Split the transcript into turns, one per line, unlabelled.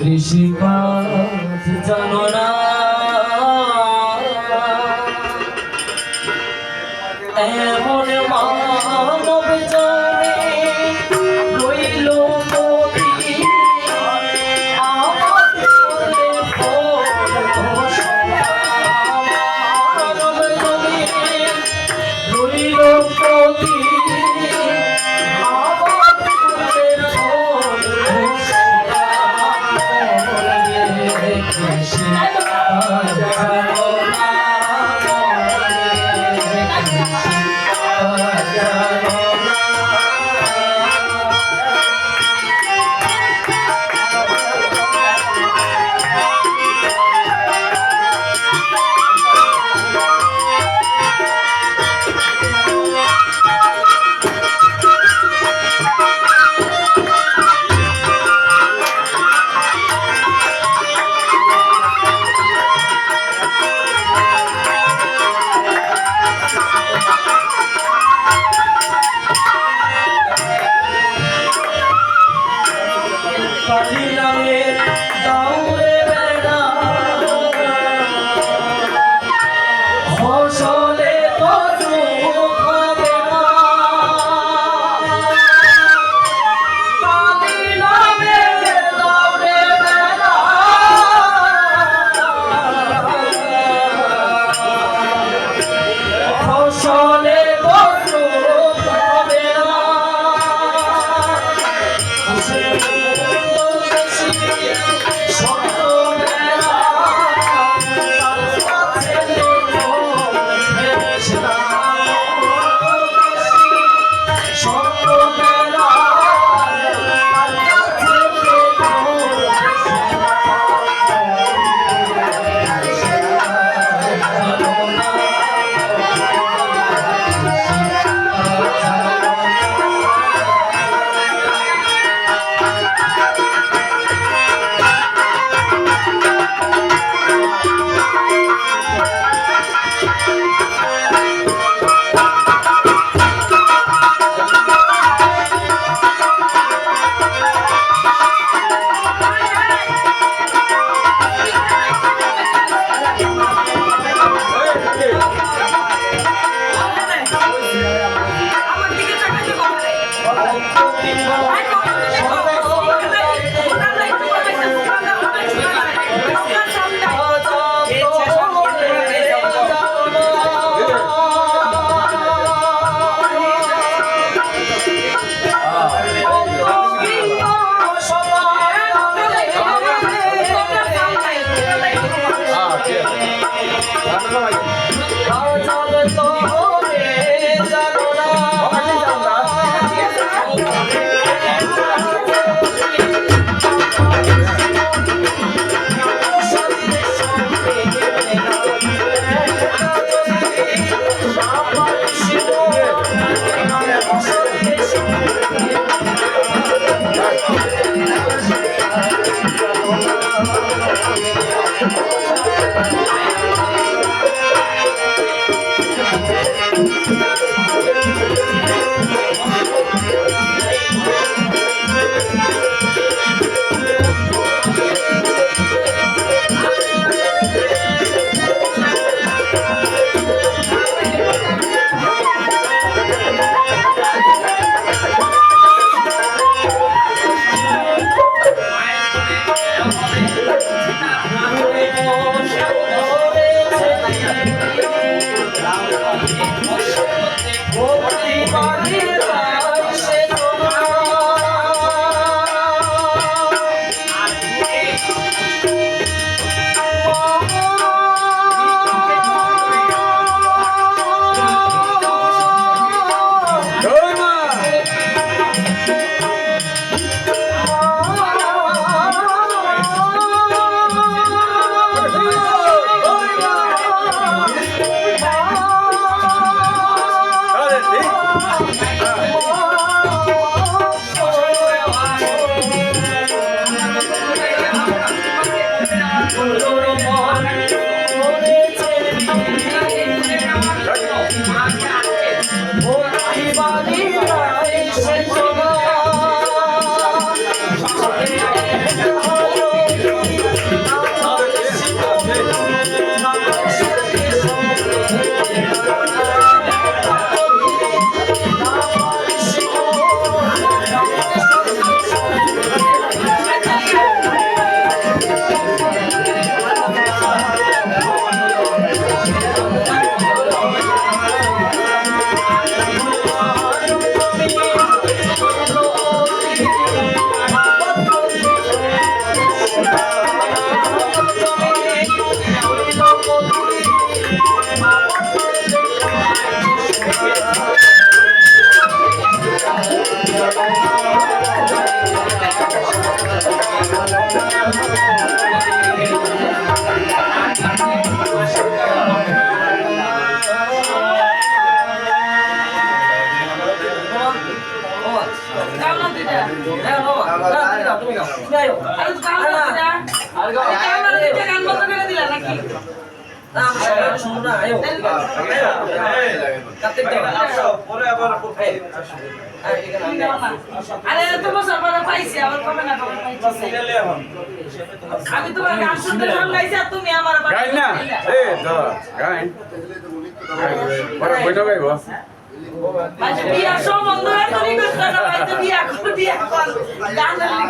ঋষিকাজ জানো না এমন মানব জনে রইল কবি আমার বলে মানব জনে রইল কবি তুমি গাও তুমি আয়ো
আরে গাও না
আর গাও
আমার দিকে গান বন্ধ করে দিলা নাকি
না আমি শুনো না আয়ো কাটতে দাও
পরে আবার
আরে এত বছর পরে পাইছি আবার কবে না কবে পাইছি
সিরিয়ালে এখন
আমি তোমার গান শুনতে সামলাইছি আর তুমি আমার আবার
গাইন না এ দাদা গাইন পরে বইনা গাইব
বিয়া সম্বন্ধ এত রিকোয়েস্ট করা হয়তো বিয়া কর গান